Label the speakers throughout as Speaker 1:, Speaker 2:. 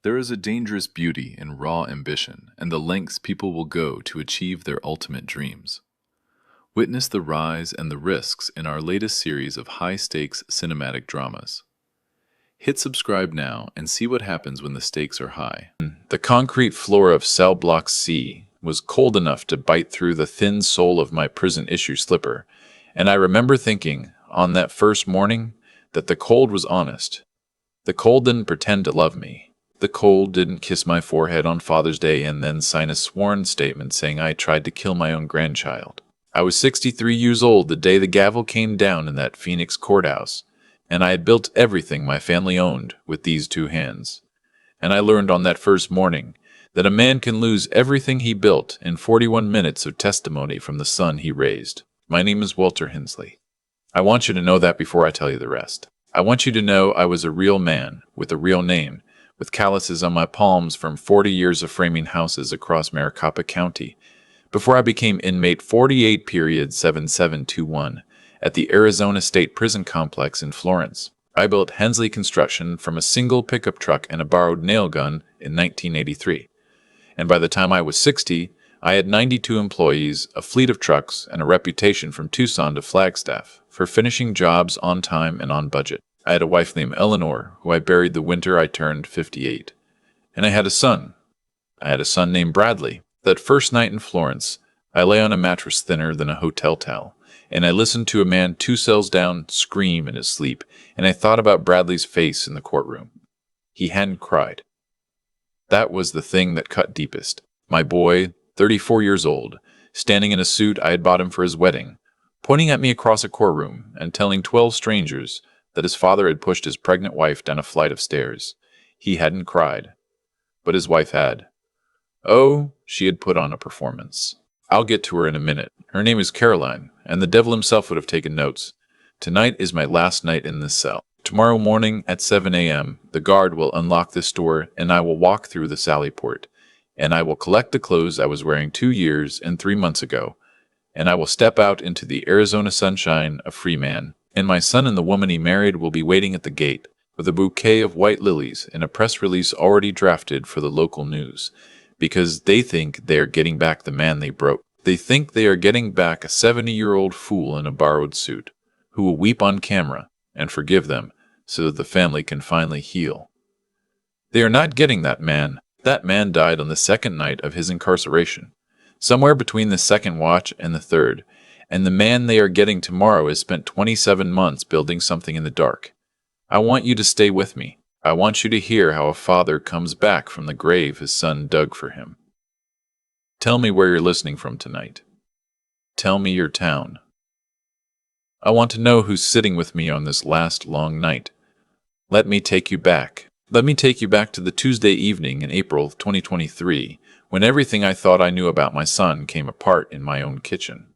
Speaker 1: There is a dangerous beauty in raw ambition and the lengths people will go to achieve their ultimate dreams. Witness the rise and the risks in our latest series of high-stakes cinematic dramas. Hit subscribe now and see what happens when the stakes are high. The concrete floor of cell block C was cold enough to bite through the thin sole of my prison-issue slipper, and I remember thinking, on that first morning, that the cold was honest. The cold didn't pretend to love me. The cold didn't kiss my forehead on Father's Day and then sign a sworn statement saying I tried to kill my own grandchild. I was 63 years old the day the gavel came down in that Phoenix courthouse, and I had built everything my family owned with these two hands. And I learned on that first morning that a man can lose everything he built in 41 minutes of testimony from the son he raised. My name is Walter Hensley. I want you to know that before I tell you the rest. I want you to know I was a real man with a real name, with calluses on my palms from 40 years of framing houses across Maricopa County, before I became inmate 48-7721 at the Arizona State Prison Complex in Florence. I built Hensley Construction from a single pickup truck and a borrowed nail gun in 1983. And by the time I was 60, I had 92 employees, a fleet of trucks, and a reputation from Tucson to Flagstaff for finishing jobs on time and on budget. I had a wife named Eleanor, who I buried the winter I turned 58. And I had a son. I had a son named Bradley. That first night in Florence, I lay on a mattress thinner than a hotel towel, and I listened to a man 2 cells down scream in his sleep, and I thought about Bradley's face in the courtroom. He hadn't cried. That was the thing that cut deepest. My boy, 34 years old, standing in a suit I had bought him for his wedding, pointing at me across a courtroom and telling 12 strangers that his father had pushed his pregnant wife down a flight of stairs. He hadn't cried, but his wife had. Oh, she had put on a performance. I'll get to her in a minute. Her name is Caroline, and the devil himself would have taken notes. Tonight is my last night in this cell. Tomorrow morning at 7 a.m., the guard will unlock this door, and I will walk through the sally port, and I will collect the clothes I was wearing 2 years and 3 months ago, and I will step out into the Arizona sunshine a free man, and my son and the woman he married will be waiting at the gate with a bouquet of white lilies and a press release already drafted for the local news, because they think they are getting back the man they broke. They think they are getting back a 70-year-old fool in a borrowed suit, who will weep on camera and forgive them so that the family can finally heal. They are not getting that man. That man died on the second night of his incarceration, somewhere between the second watch and the third, and the man they are getting tomorrow has spent 27 months building something in the dark. I want you to stay with me. I want you to hear how a father comes back from the grave his son dug for him. Tell me where you're listening from tonight. Tell me your town. I want to know who's sitting with me on this last long night. Let me take you back. Let me take you back to the Tuesday evening in April of 2023, when everything I thought I knew about my son came apart in my own kitchen.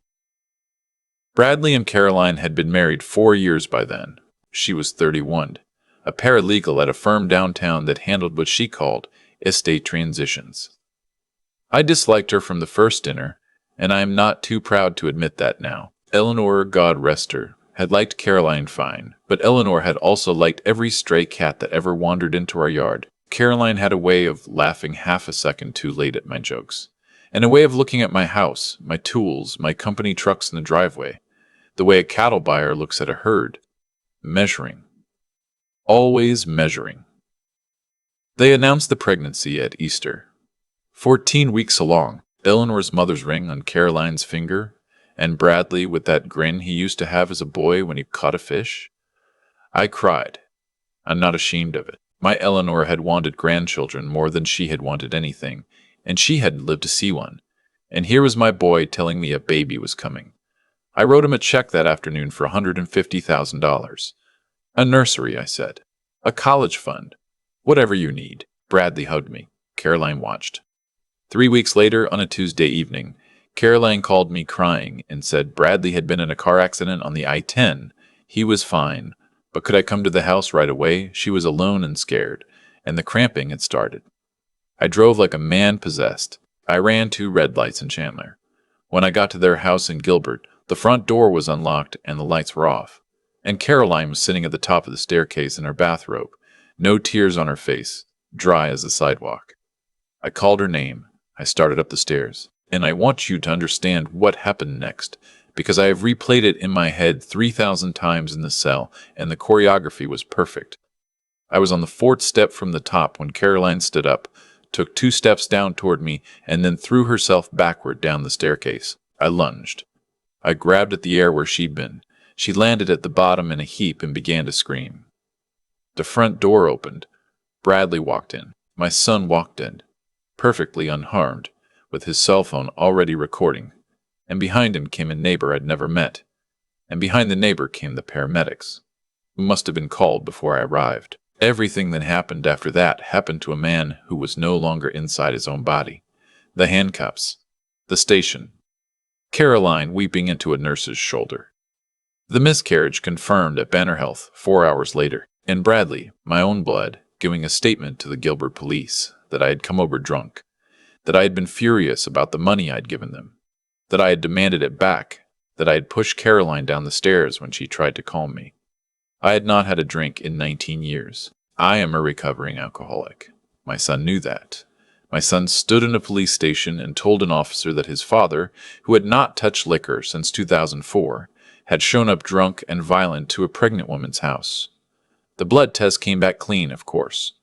Speaker 1: Bradley and Caroline had been married 4 years by then. She was 31, a paralegal at a firm downtown that handled what she called estate transitions. I disliked her from the first dinner, and I am not too proud to admit that now. Eleanor, God rest her, had liked Caroline fine, but Eleanor had also liked every stray cat that ever wandered into our yard. Caroline had a way of laughing half a second too late at my jokes, and a way of looking at my house, my tools, my company trucks in the driveway, the way a cattle buyer looks at a herd, measuring. Always measuring. They announced the pregnancy at Easter. 14 weeks along, Eleanor's mother's ring on Caroline's finger, and Bradley with that grin he used to have as a boy when he caught a fish. I cried. I'm not ashamed of it. My Eleanor had wanted grandchildren more than she had wanted anything, and she hadn't lived to see one. And here was my boy telling me a baby was coming. I wrote him a check that afternoon for $150,000. A nursery, I said. A college fund. Whatever you need. Bradley hugged me. Caroline watched. 3 weeks later, on a Tuesday evening, Caroline called me crying and said Bradley had been in a car accident on the I-10. He was fine, but could I come to the house right away? She was alone and scared, and the cramping had started. I drove like a man possessed. I ran 2 red lights in Chandler. When I got to their house in Gilbert, the front door was unlocked and the lights were off. And Caroline was sitting at the top of the staircase in her bathrobe, no tears on her face, dry as the sidewalk. I called her name. I started up the stairs. And I want you to understand what happened next, because I have replayed it in my head 3,000 times in the cell, and the choreography was perfect. I was on the 4th step from the top when Caroline stood up, took 2 steps down toward me, and then threw herself backward down the staircase. I lunged. I grabbed at the air where she'd been. She landed at the bottom in a heap and began to scream. The front door opened. Bradley walked in. My son walked in, perfectly unharmed, with his cell phone already recording. And behind him came a neighbor I'd never met. And behind the neighbor came the paramedics, who must have been called before I arrived. Everything that happened after that happened to a man who was no longer inside his own body. The handcuffs. The station. Caroline weeping into a nurse's shoulder. The miscarriage confirmed at Banner Health 4 hours later, and Bradley, my own blood, giving a statement to the Gilbert police that I had come over drunk, that I had been furious about the money I'd given them, that I had demanded it back, that I had pushed Caroline down the stairs when she tried to calm me. I had not had a drink in 19 years. I am a recovering alcoholic. My son knew that. My son stood in a police station and told an officer that his father, who had not touched liquor since 2004, had shown up drunk and violent to a pregnant woman's house. The blood test came back clean, of course.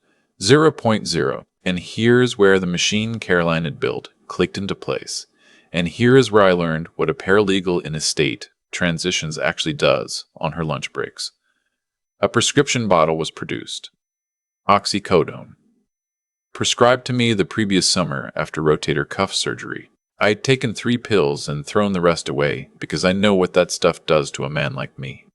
Speaker 1: 0.0. And here's where the machine Caroline had built clicked into place. And here is where I learned what a paralegal in estate transitions actually does on her lunch breaks. A prescription bottle was produced. Oxycodone. Prescribed to me the previous summer after rotator cuff surgery. I had taken 3 pills and thrown the rest away because I know what that stuff does to a man like me.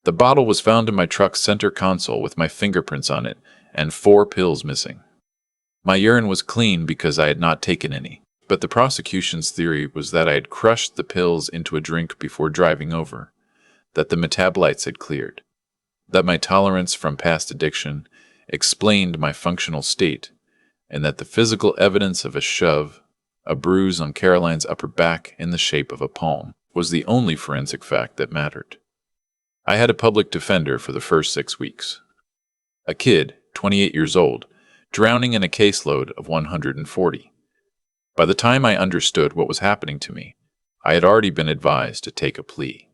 Speaker 1: The bottle was found in my truck's center console with my fingerprints on it and 4 pills missing. My urine was clean because I had not taken any, but the prosecution's theory was that I had crushed the pills into a drink before driving over, that the metabolites had cleared, that my tolerance from past addiction explained my functional state, and that the physical evidence of a shove, a bruise on Caroline's upper back in the shape of a palm, was the only forensic fact that mattered. I had a public defender for the first 6 weeks. A kid, 28 years old, drowning in a caseload of 140. By the time I understood what was happening to me, I had already been advised to take a plea.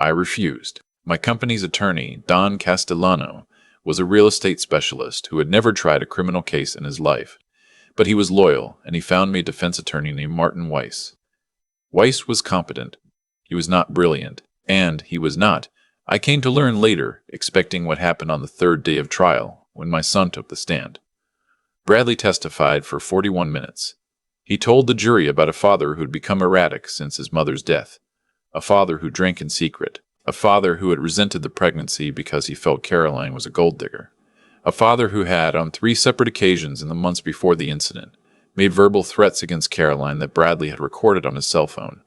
Speaker 1: I refused. My company's attorney, Don Castellano, was a real estate specialist who had never tried a criminal case in his life, but he was loyal, and he found me a defense attorney named Martin Weiss. Weiss was competent. He was not brilliant, and he was not, I came to learn later, expecting what happened on the 3rd day of trial, when my son took the stand. Bradley testified for 41 minutes. He told the jury about a father who had become erratic since his mother's death, a father who drank in secret, a father who had resented the pregnancy because he felt Caroline was a gold digger, a father who had, on 3 separate occasions in the months before the incident, made verbal threats against Caroline that Bradley had recorded on his cell phone.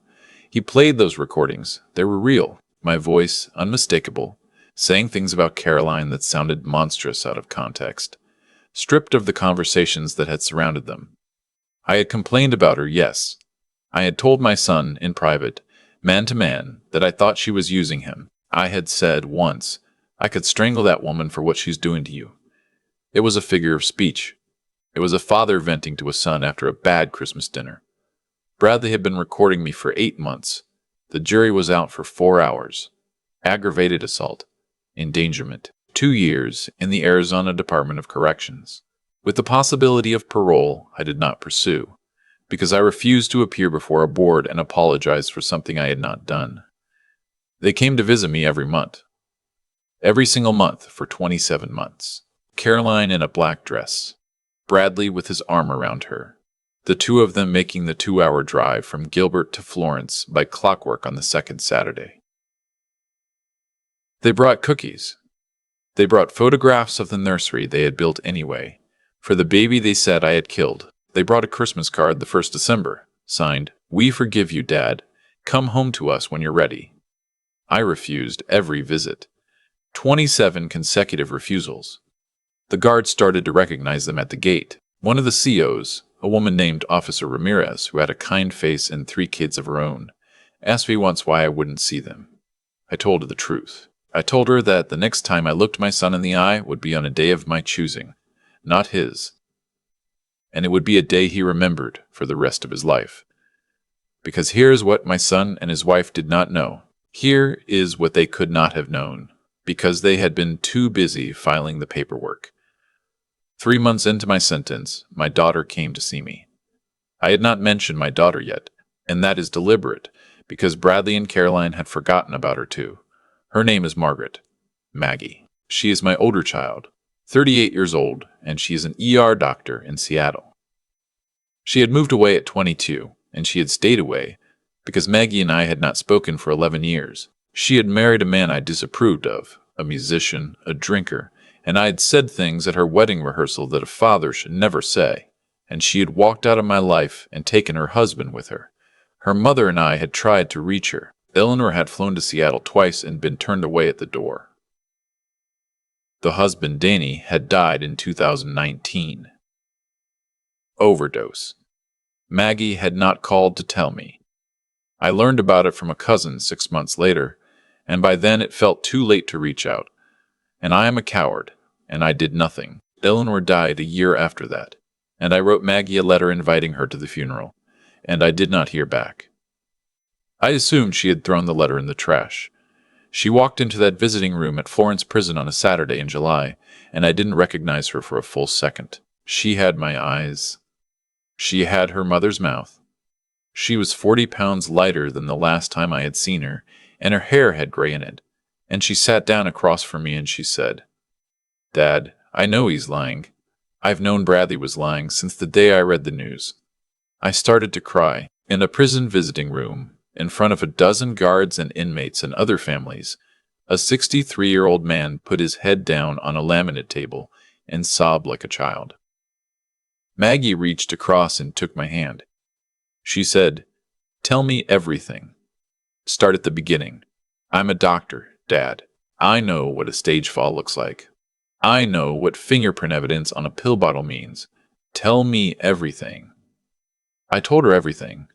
Speaker 1: He played those recordings. They were real, my voice unmistakable, saying things about Caroline that sounded monstrous out of context, stripped of the conversations that had surrounded them. I had complained about her, yes. I had told my son, in private, man to man, that I thought she was using him. I had said once, I could strangle that woman for what she's doing to you. It was a figure of speech. It was a father venting to a son after a bad Christmas dinner. Bradley had been recording me for 8 months. The jury was out for 4 hours. Aggravated assault. Endangerment. 2 years in the Arizona Department of Corrections. With the possibility of parole, I did not pursue, because I refused to appear before a board and apologize for something I had not done. They came to visit me every month. Every single month for 27 months. Caroline in a black dress. Bradley with his arm around her. The 2 of them making the 2-hour drive from Gilbert to Florence by clockwork on the 2nd Saturday. They brought cookies. They brought photographs of the nursery they had built anyway. For the baby they said I had killed, they brought a Christmas card the 1st December, signed, "We forgive you, Dad. Come home to us when you're ready." I refused every visit. 27 consecutive refusals. The guards started to recognize them at the gate. One of the COs, a woman named Officer Ramirez, who had a kind face and 3 kids of her own, asked me once why I wouldn't see them. I told her the truth. I told her that the next time I looked my son in the eye would be on a day of my choosing, not his, and it would be a day he remembered for the rest of his life. Because here's what my son and his wife did not know. Here is what they could not have known, because they had been too busy filing the paperwork. 3 months into my sentence, my daughter came to see me. I had not mentioned my daughter yet, and that is deliberate, because Bradley and Caroline had forgotten about her too. Her name is Margaret. Maggie. She is my older child, 38 years old, and she is an ER doctor in Seattle. She had moved away at 22, and she had stayed away because Maggie and I had not spoken for 11 years. She had married a man I disapproved of, a musician, a drinker, and I had said things at her wedding rehearsal that a father should never say, and she had walked out of my life and taken her husband with her. Her mother and I had tried to reach her. Eleanor had flown to Seattle twice and been turned away at the door. The husband, Danny, had died in 2019. Overdose. Maggie had not called to tell me. I learned about it from a cousin 6 months later, and by then it felt too late to reach out. And I am a coward, and I did nothing. Eleanor died a year after that, and I wrote Maggie a letter inviting her to the funeral, and I did not hear back. I assumed she had thrown the letter in the trash. She walked into that visiting room at Florence prison on a Saturday in July, and I didn't recognize her for a full second. She had my eyes. She had her mother's mouth. She was 40 pounds lighter than the last time I had seen her, and her hair had gray in it. And she sat down across from me and she said, "Dad, I know he's lying. I've known Bradley was lying since the day I read the news." I started to cry. In a prison visiting room, in front of a dozen guards and inmates and other families, a 63-year-old man put his head down on a laminate table and sobbed like a child. Maggie reached across and took my hand. She said, "Tell me everything. Start at the beginning. I'm a doctor, Dad. I know what a stage fall looks like. I know what fingerprint evidence on a pill bottle means. Tell me everything." I told her everything.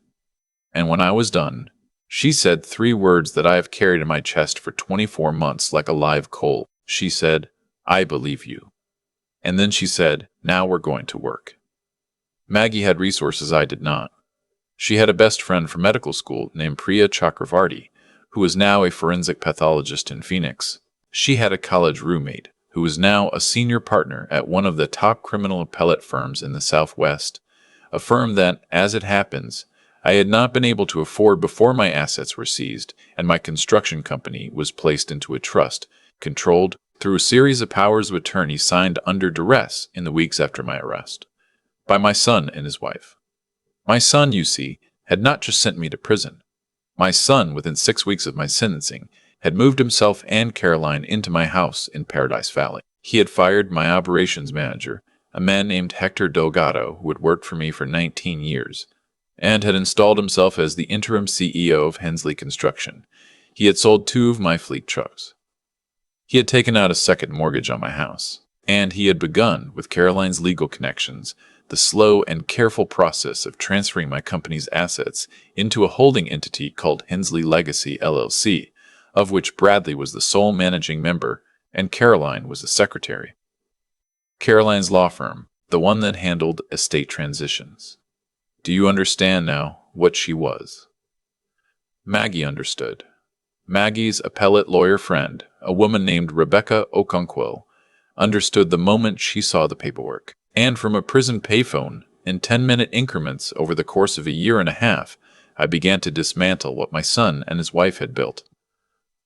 Speaker 1: And when I was done, she said 3 words that I have carried in my chest for 24 months like a live coal. She said, "I believe you." And then she said, "Now we're going to work." Maggie had resources I did not. She had a best friend from medical school named Priya Chakravarti, who is now a forensic pathologist in Phoenix. She had a college roommate, who is now a senior partner at one of the top criminal appellate firms in the Southwest, a firm that, as it happens, I had not been able to afford before my assets were seized and my construction company was placed into a trust, controlled through a series of powers of attorney signed under duress in the weeks after my arrest, by my son and his wife. My son, you see, had not just sent me to prison. My son, within 6 weeks of my sentencing, had moved himself and Caroline into my house in Paradise Valley. He had fired my operations manager, a man named Hector Delgado, who had worked for me for 19 years, and had installed himself as the interim CEO of Hensley Construction. He had sold 2 of my fleet trucks. He had taken out a second mortgage on my house, and he had begun, with Caroline's legal connections, the slow and careful process of transferring my company's assets into a holding entity called Hensley Legacy LLC, of which Bradley was the sole managing member and Caroline was the secretary. Caroline's law firm, the one that handled estate transitions. Do you understand now what she was? Maggie understood. Maggie's appellate lawyer friend, a woman named Rebecca Okonkwo, understood the moment she saw the paperwork. And from a prison payphone, in 10-minute increments over the course of a year and a half, I began to dismantle what my son and his wife had built.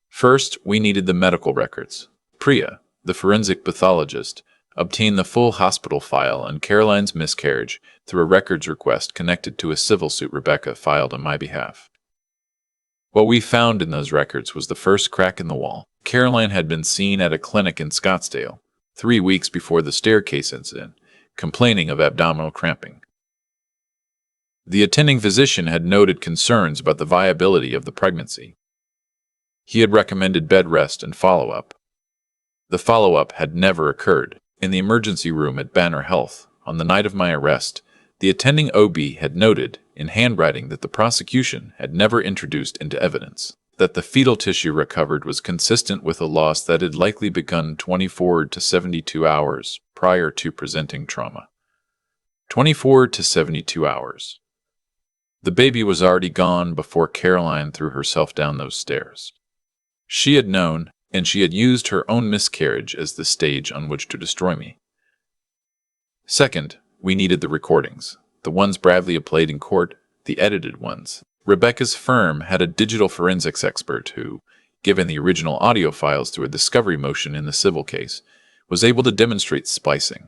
Speaker 1: First, we needed the medical records. Priya, the forensic pathologist, obtained the full hospital file on Caroline's miscarriage through a records request connected to a civil suit Rebecca filed on my behalf. What we found in those records was the first crack in the wall. Caroline had been seen at a clinic in Scottsdale 3 weeks before the staircase incident, complaining of abdominal cramping. The attending physician had noted concerns about the viability of the pregnancy. He had recommended bed rest and follow-up. The follow-up had never occurred. In the emergency room at Banner Health, on the night of my arrest, the attending OB had noted in handwriting that the prosecution had never introduced into evidence that the fetal tissue recovered was consistent with a loss that had likely begun 24 to 72 hours prior to presenting trauma. 24 to 72 hours. The baby was already gone before Caroline threw herself down those stairs. She had known, and she had used her own miscarriage as the stage on which to destroy me. Second, we needed the recordings, the ones Bradley had played in court, the edited ones. Rebecca's firm had a digital forensics expert who, given the original audio files through a discovery motion in the civil case, was able to demonstrate splicing.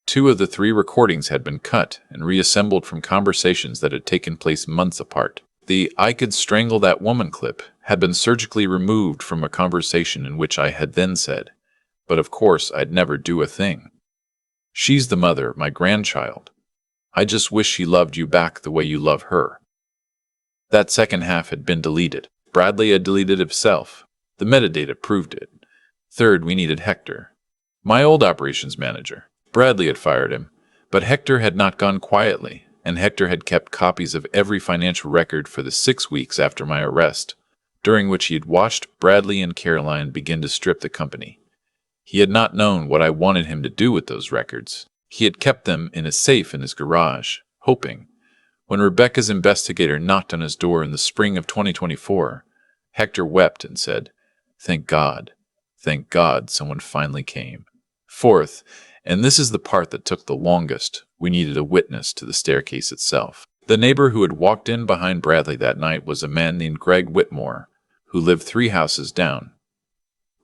Speaker 1: 2 of the 3 recordings had been cut and reassembled from conversations that had taken place months apart. The "I could strangle that woman" clip had been surgically removed from a conversation in which I had then said, "But of course I'd never do a thing. She's the mother of my grandchild. I just wish she loved you back the way you love her." That second half had been deleted. Bradley had deleted himself. The metadata proved it. Third, we needed Hector, my old operations manager. Bradley had fired him, but Hector had not gone quietly, and Hector had kept copies of every financial record for the 6 weeks after my arrest, during which he had watched Bradley and Caroline begin to strip the company. He had not known what I wanted him to do with those records. He had kept them in a safe in his garage, hoping. When Rebecca's investigator knocked on his door in the spring of 2024, Hector wept and said, thank God someone finally came." Fourth, and this is the part that took the longest, we needed a witness to the staircase itself. The neighbor who had walked in behind Bradley that night was a man named Greg Whitmore, who lived 3 houses down.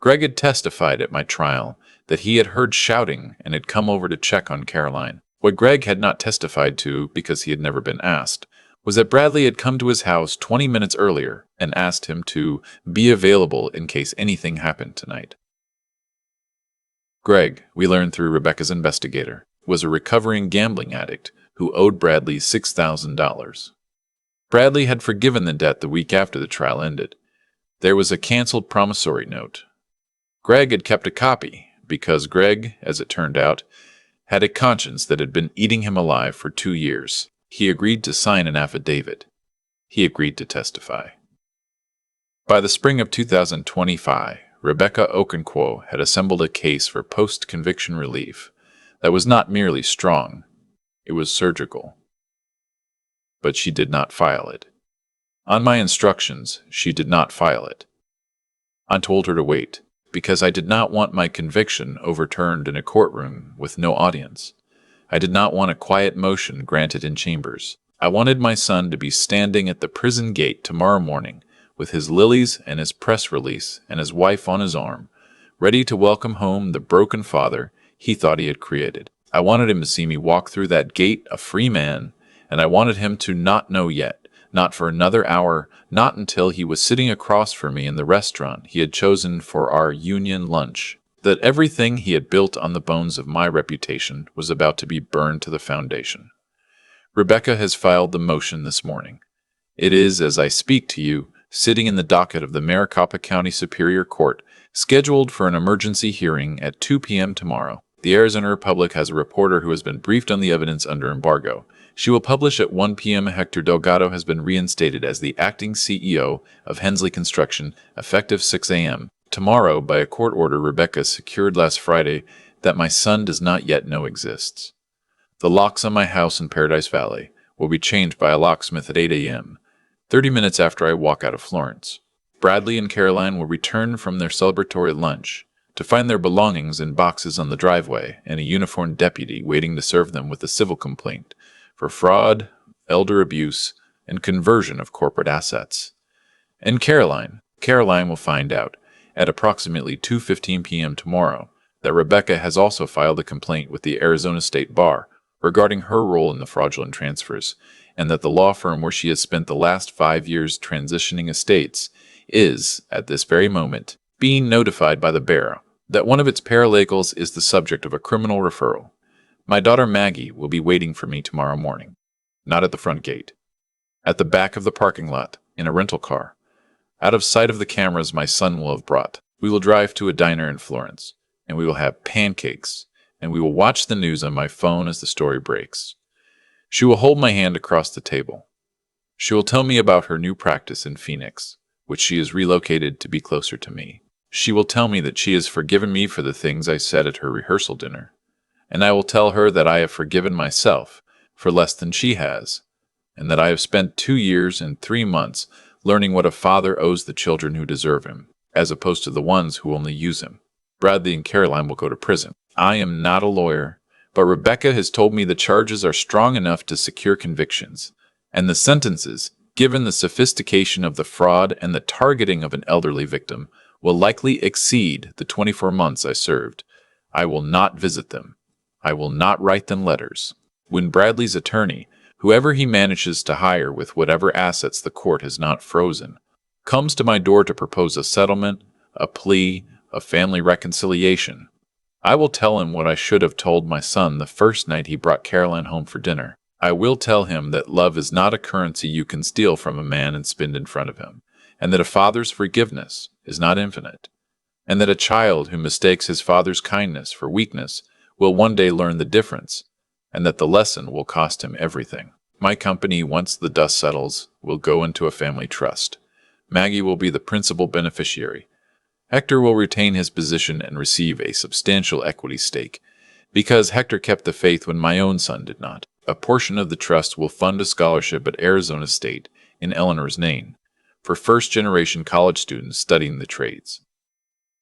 Speaker 1: Greg had testified at my trial that he had heard shouting and had come over to check on Caroline. What Greg had not testified to, because he had never been asked, was that Bradley had come to his house 20 minutes earlier and asked him to be available in case anything happened tonight. Greg, we learned through Rebecca's investigator, was a recovering gambling addict who owed Bradley $6,000. Bradley had forgiven the debt the week after the trial ended. There was a canceled promissory note. Greg had kept a copy because Greg, as it turned out, had a conscience that had been eating him alive for 2 years. He agreed to sign an affidavit. He agreed to testify. By the spring of 2025, Rebecca Okonkwo had assembled a case for post-conviction relief that was not merely strong, it was surgical. But she did not file it. On my instructions, she did not file it. I told her to wait, because I did not want my conviction overturned in a courtroom with no audience. I did not want a quiet motion granted in chambers. I wanted my son to be standing at the prison gate tomorrow morning with his lilies and his press release and his wife on his arm, ready to welcome home the broken father he thought he had created. I wanted him to see me walk through that gate a free man, and I wanted him to not know yet, not for another hour, not until he was sitting across from me in the restaurant he had chosen for our union lunch, that everything he had built on the bones of my reputation was about to be burned to the foundation. Rebecca has filed the motion this morning. It is, as I speak to you, sitting in the docket of the Maricopa County Superior Court, scheduled for an emergency hearing at 2 p.m. tomorrow. The Arizona Republic has a reporter who has been briefed on the evidence under embargo. She will publish at 1 p.m. Hector Delgado has been reinstated as the acting CEO of Hensley Construction, effective 6 a.m. Tomorrow, by a court order Rebecca secured last Friday that my son does not yet know exists. The locks on my house in Paradise Valley will be changed by a locksmith at 8 a.m., 30 minutes after I walk out of Florence. Bradley and Caroline will return from their celebratory lunch to find their belongings in boxes on the driveway and a uniformed deputy waiting to serve them with a civil complaint for fraud, elder abuse, and conversion of corporate assets. And Caroline will find out at approximately 2:15 p.m. tomorrow that Rebecca has also filed a complaint with the Arizona State Bar regarding her role in the fraudulent transfers, and that the law firm where she has spent the last 5 years transitioning estates is, at this very moment, being notified by the Bureau that one of its paralegals is the subject of a criminal referral. My daughter Maggie will be waiting for me tomorrow morning, not at the front gate, at the back of the parking lot, in a rental car, out of sight of the cameras my son will have brought. We will drive to a diner in Florence, and we will have pancakes, and we will watch the news on my phone as the story breaks. She will hold my hand across the table. She will tell me about her new practice in Phoenix, which she has relocated to be closer to me. She will tell me that she has forgiven me for the things I said at her rehearsal dinner, and I will tell her that I have forgiven myself for less than she has, and that I have spent 2 years and 3 months learning what a father owes the children who deserve him, as opposed to the ones who only use him. Bradley and Caroline will go to prison. I am not a lawyer, but Rebecca has told me the charges are strong enough to secure convictions, and the sentences, given the sophistication of the fraud and the targeting of an elderly victim, will likely exceed the 24 months I served. I will not visit them. I will not write them letters. When Bradley's attorney, whoever he manages to hire with whatever assets the court has not frozen, comes to my door to propose a settlement, a plea, a family reconciliation, I will tell him what I should have told my son the first night he brought Caroline home for dinner. I will tell him that love is not a currency you can steal from a man and spend in front of him, and that a father's forgiveness is not infinite, and that a child who mistakes his father's kindness for weakness will one day learn the difference, and that the lesson will cost him everything. My company, once the dust settles, will go into a family trust. Maggie will be the principal beneficiary. Hector will retain his position and receive a substantial equity stake, because Hector kept the faith when my own son did not. A portion of the trust will fund a scholarship at Arizona State in Eleanor's name for first-generation college students studying the trades.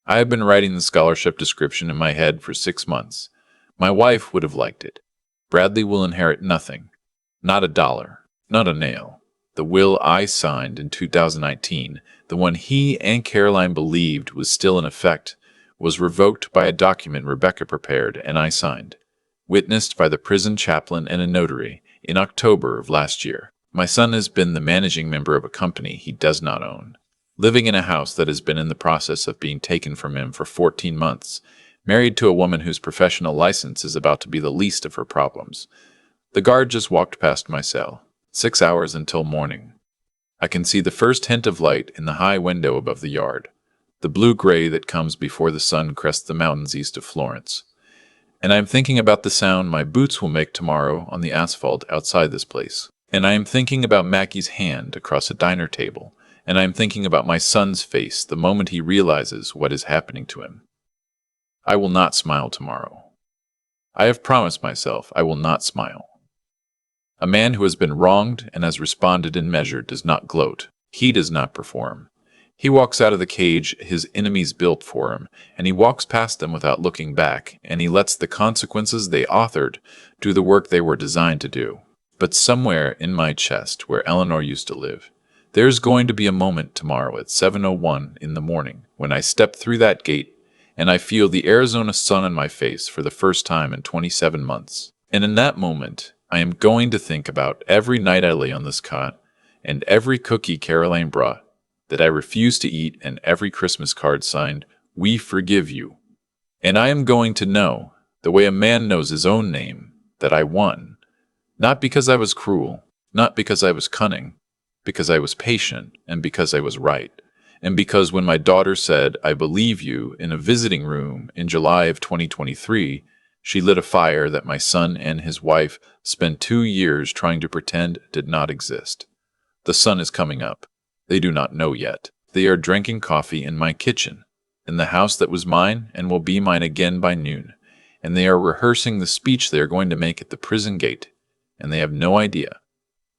Speaker 1: I have been writing the scholarship description in my head for 6 months. My wife would have liked it. Bradley will inherit nothing. Not a dollar. Not a nail. The will I signed in 2019, the one he and Caroline believed was still in effect, was revoked by a document Rebecca prepared and I signed, witnessed by the prison chaplain and a notary in October of last year. My son has been the managing member of a company he does not own, living in a house that has been in the process of being taken from him for 14 months, married to a woman whose professional license is about to be the least of her problems. The guard just walked past my cell. 6 hours until morning. I can see the first hint of light in the high window above the yard, the blue-gray that comes before the sun crests the mountains east of Florence. And I am thinking about the sound my boots will make tomorrow on the asphalt outside this place. And I am thinking about Mackie's hand across a diner table, and I am thinking about my son's face the moment he realizes what is happening to him. I will not smile tomorrow. I have promised myself I will not smile. A man who has been wronged and has responded in measure does not gloat. He does not perform. He walks out of the cage his enemies built for him, and he walks past them without looking back, and he lets the consequences they authored do the work they were designed to do. But somewhere in my chest, where Eleanor used to live, there is going to be a moment tomorrow at 7:01 in the morning when I step through that gate and I feel the Arizona sun on my face for the first time in 27 months. And in that moment, I am going to think about every night I lay on this cot, and every cookie Caroline brought that I refused to eat, and every Christmas card signed, "We forgive you." And I am going to know, the way a man knows his own name, that I won. Not because I was cruel, not because I was cunning, because I was patient, and because I was right. And because when my daughter said, "I believe you," in a visiting room in July of 2023, she lit a fire that my son and his wife spent 2 years trying to pretend did not exist. The sun is coming up. They do not know yet. They are drinking coffee in my kitchen, in the house that was mine and will be mine again by noon, and they are rehearsing the speech they are going to make at the prison gate, and they have no idea.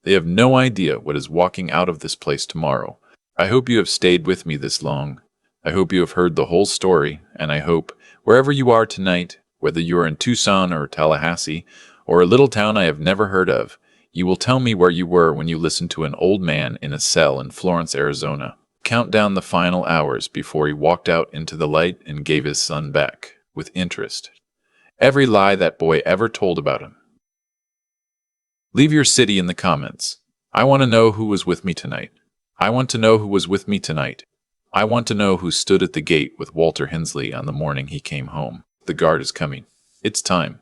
Speaker 1: They have no idea what is walking out of this place tomorrow. I hope you have stayed with me this long. I hope you have heard the whole story, and I hope, wherever you are tonight, whether you are in Tucson or Tallahassee, or a little town I have never heard of, you will tell me where you were when you listened to an old man in a cell in Florence, Arizona, count down the final hours before he walked out into the light and gave his son back, with interest, every lie that boy ever told about him. Leave your city in the comments. I want to know who was with me tonight. I want to know who was with me tonight. I want to know who stood at the gate with Walter Hensley on the morning he came home. The guard is coming. It's time.